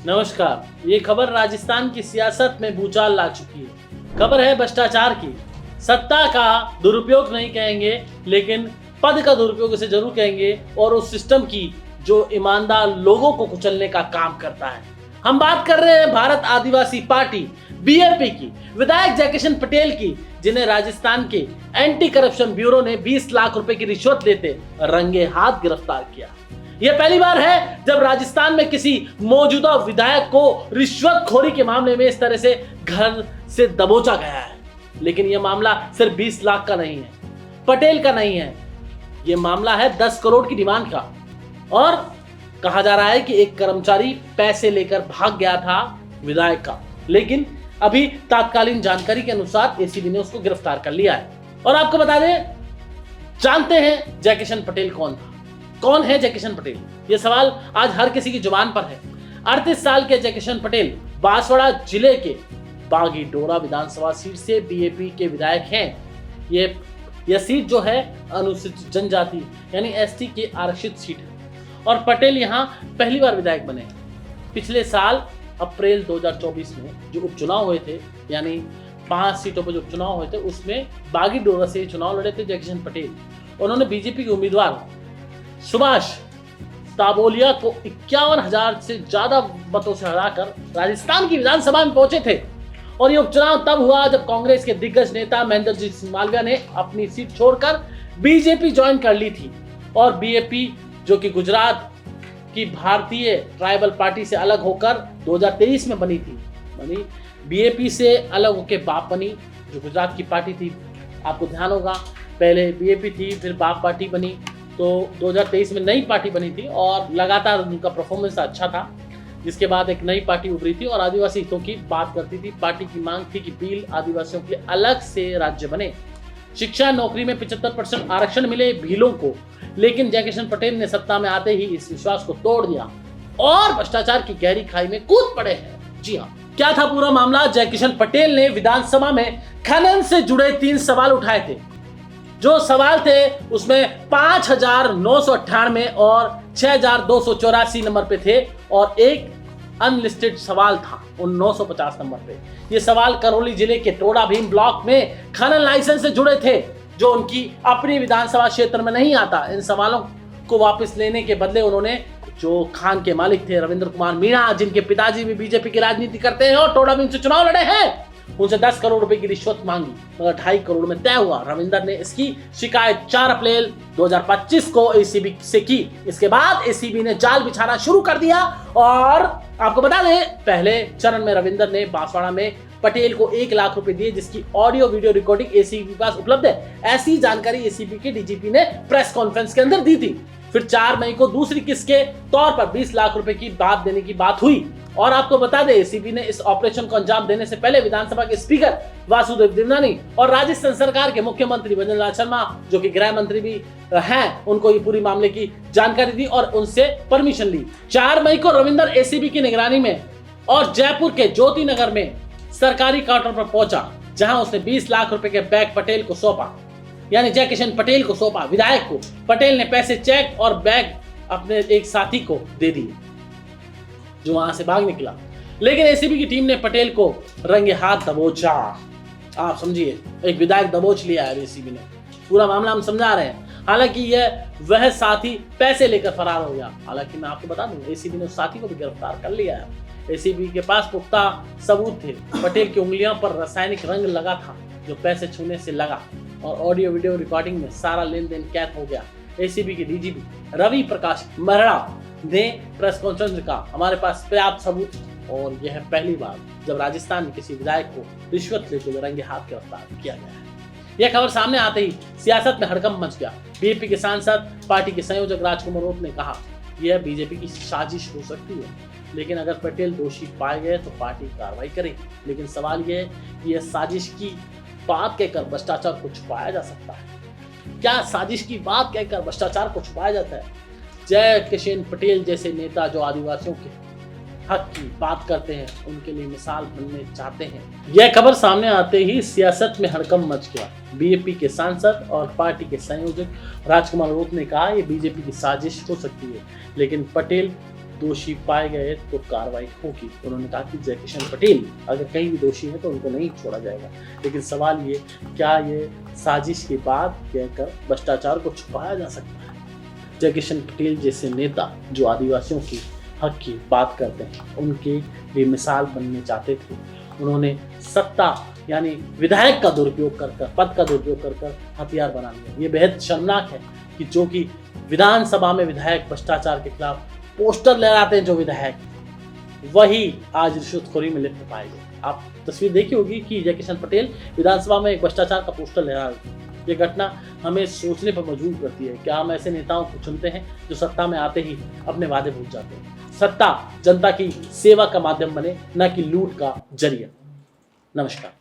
नमस्कार। ये खबर राजस्थान की सियासत में भूचाल ला चुकी है। खबर है भ्रष्टाचार की। सत्ता का दुरुपयोग नहीं कहेंगे, लेकिन पद का दुरुपयोग इसे जरूर कहेंगे, और उस सिस्टम की जो ईमानदार लोगों को कुचलने का काम करता है। हम बात कर रहे हैं भारत आदिवासी पार्टी बीएपी की, विधायक जयकिशन पटेल की, जिन्हें राजस्थान के एंटी करप्शन ब्यूरो ने 20 लाख रुपए की रिश्वत लेते रंगे हाथ गिरफ्तार किया। यह पहली बार है जब राजस्थान में किसी मौजूदा विधायक को रिश्वतखोरी के मामले में इस तरह से घर से दबोचा गया है। लेकिन यह मामला सिर्फ 20 लाख का नहीं है, पटेल का नहीं है, यह मामला है 10 करोड़ की डिमांड का। और कहा जा रहा है कि एक कर्मचारी पैसे लेकर भाग गया था विधायक का, लेकिन अभी तात्कालीन जानकारी के अनुसार एसीबी ने उसको गिरफ्तार कर लिया है। और आपको बता दें, जानते हैं जयकिशन पटेल कौन था? कौन है जयकिशन पटेल? यह सवाल आज हर किसी की जुबान पर है। 38 साल के जयकिशन पटेल बांसवाड़ा जिले के बागी डोरा विधानसभा सीट से बीएपी के विधायक हैं। यह सीट जो है अनुसूचित जनजाति यानी एसटी के आरक्षित सीट है, और पटेल यहां पहली बार विधायक बने। पिछले साल अप्रैल 2024 में जो उपचुनाव हुए थे, यानी 5 सीटों पर जो उपचुनाव हुए थे, उसमें बागी डोरा से चुनाव लड़े थे जयकिशन पटेल। उन्होंने बीजेपी के उम्मीदवार सुभाष ताबोलिया को 51,000 से ज्यादा मतों से हराकर राजस्थान की विधानसभा में पहुंचे थे। और यह उपचुनाव तब हुआ जब कांग्रेस के दिग्गज नेता महेंद्रजीत सिंह मालविया ने अपनी सीट छोड़कर बीजेपी ज्वाइन कर ली थी। और बीएपी जो कि गुजरात की भारतीय ट्राइबल पार्टी से अलग होकर 2023 में बनी थी, बीएपी से अलग होकर बाप बनी, जो गुजरात की पार्टी थी। आपको ध्यान होगा, पहले बीएपी थी, फिर बाप पार्टी बनी, तो 2023 में नई पार्टी बनी थी और लगातार उनका परफॉर्मेंस अच्छा था। जिसके बाद एक नई पार्टी उभरी थी और आदिवासी हितों की बात करती थी। पार्टी की मांग थी कि भील आदिवासियों के लिए अलग से राज्य बने, शिक्षा नौकरी में 75% आरक्षण मिले भीलों को। लेकिन जयकिशन पटेल ने सत्ता में आते ही इस विश्वास को तोड़ दिया और भ्रष्टाचार की गहरी खाई में कूद पड़े हैं। जी हाँ, क्या था पूरा मामला? जयकिशन पटेल ने विधानसभा में खनन से जुड़े 3 सवाल उठाए थे। जो सवाल थे उसमें 5,998 और 6,284 नंबर पे थे, और एक अनलिस्टेड सवाल था उन 950 नंबर पे। ये सवाल करौली जिले के टोडा भीम ब्लॉक में खनन लाइसेंस से जुड़े थे, जो उनकी अपनी विधानसभा क्षेत्र में नहीं आता। इन सवालों को वापस लेने के बदले उन्होंने, जो खान के मालिक थे रविंद्र कुमार मीणा, जिनके पिताजी भी बीजेपी की राजनीति करते हैं और टोडा भीम से चुनाव लड़े हैं, उनसे 10 करोड़ रुपए की रिश्वत मांगी, मगर 2.5 करोड़ में तय हुआ। रविंदर ने इसकी शिकायत 4 अप्रैल 2025 को एसीबी से की। इसके बाद एसीबी ने जाल बिछाना शुरू कर दिया। और आपको बता दें, पहले चरण में रविंदर ने बांसवाड़ा में पटेल को 1 लाख रुपए दिए, जिसकी ऑडियो वीडियो रिकॉर्डिंग एसीबी के पास उपलब्ध है। ऐसी जानकारी एसीबी के डीजीपी ने प्रेस कॉन्फ्रेंस के अंदर दी थी। फिर 4 मई को दूसरी किस्त के तौर पर 20 लाख रुपए की बात देने की बात हुई। और आपको बता दें, एसीबी ने इस ऑपरेशन को अंजाम देने से पहले विधानसभा के स्पीकर वासुदेव देवनानी और राजस्थान सरकार के मुख्यमंत्री भजन लाल शर्मा, जो कि गृह मंत्री भी हैं, उनको ये पूरी मामले की जानकारी दी और उनसे परमिशन ली। 4 मई को रविंदर एसीबी की निगरानी में और जयपुर के ज्योति नगर में सरकारी काउंटर पर पहुंचा, जहां उसने 20 लाख रुपए के बैग पटेल को सौंपा, यानी जयकिशन पटेल को सौंपा, विधायक को। पटेल ने पैसे, चेक और बैग अपने एक साथी को दे दिए, जो वहां से भाग निकला। लेकिन एसीबी की टीम ने पटेल को रंगे हाथ दबोचा। आप समझिए, एक विधायक दबोच लिया है एसीबी ने। पूरा मामला हम समझा रहे हैं। हालांकि यह वह साथी पैसे लेकर फरार हो गया। हालांकि मैं आपको बता दूं, एसीबी ने उस साथी को भी गिरफ्तार कर लिया है। एसीबी के पास पुख्ता सबूत थे। पटेल की उंगलियों पर रासायनिक रंग लगा था, जो पैसे छूने से लगा, और ऑडियो वीडियो रिकॉर्डिंग में सारा लेन देन कैद हो गया। एसीबी के डीजीपी रवि प्रकाश महरा ने प्रेस कॉन्फ्रेंस में कहा, हमारे पास पर्याप्त सबूत है, और यह पहली बार जब राजस्थान में किसी विधायक को रिश्वत लेते हुए रंगे हाथ गिरफ्तार किया गया है। यह खबर सामने आते ही सियासत में हड़कंप मच गया। बीएपी के सांसद, पार्टी के संयोजक राजकुमार रोत ने कहा, यह बीजेपी की साजिश हो सकती है, लेकिन अगर पटेल दोषी पाए गए तो पार्टी कार्रवाई करेगी। लेकिन सवाल यह है कि यह साजिश की बात कहकर भ्रष्टाचार को छुपाया जा सकता है? क्या साजिश की बात कहकर भ्रष्टाचार को छुपाया जाता है? जयकिशन पटेल जैसे नेता जो आदिवासियों के हक की बात करते हैं, उनके लिए मिसाल बनने चाहते हैं। यह खबर सामने आते ही सियासत में हड़कंप मच गया। बीएपी के सांसद और पार्टी के संयोजक राजकुमार रोत ने कहा, यह बीजेपी की साजिश हो सकती है, लेकिन पटेल दोषी पाए गए तो कार्रवाई होगी। उन्होंने कहा कि जयकिशन पटेल अगर कहीं भी दोषी है तो उनको नहीं छोड़ा जाएगा। लेकिन सवाल ये, क्या ये साजिश की बात कहकर भ्रष्टाचार को छुपाया जा सकता है? जयकिशन पटेल जैसे नेता जो आदिवासियों की हक की बात करते हैं, उनके लिए मिसाल बनने चाहते थे। उन्होंने सत्ता यानी विधायक का दुरुपयोग कर कर, पद का दुरुपयोग कर कर हथियार बना लिया। ये बेहद शर्मनाक है कि जो कि विधानसभा में विधायक भ्रष्टाचार के खिलाफ पोस्टर लहराते हैं, जो विधायक वही आज रिश्वतखोरी में लिप्त पाए गए। आप तस्वीर देखी होगी कि जयकिशन पटेल विधानसभा में एक भ्रष्टाचार का पोस्टर लहरा रहे थे। ये घटना हमें सोचने पर मजबूर करती है, क्या हम ऐसे नेताओं को चुनते हैं जो सत्ता में आते ही अपने वादे भूल जाते हैं? सत्ता जनता की सेवा का माध्यम बने, न कि लूट का जरिया। नमस्कार।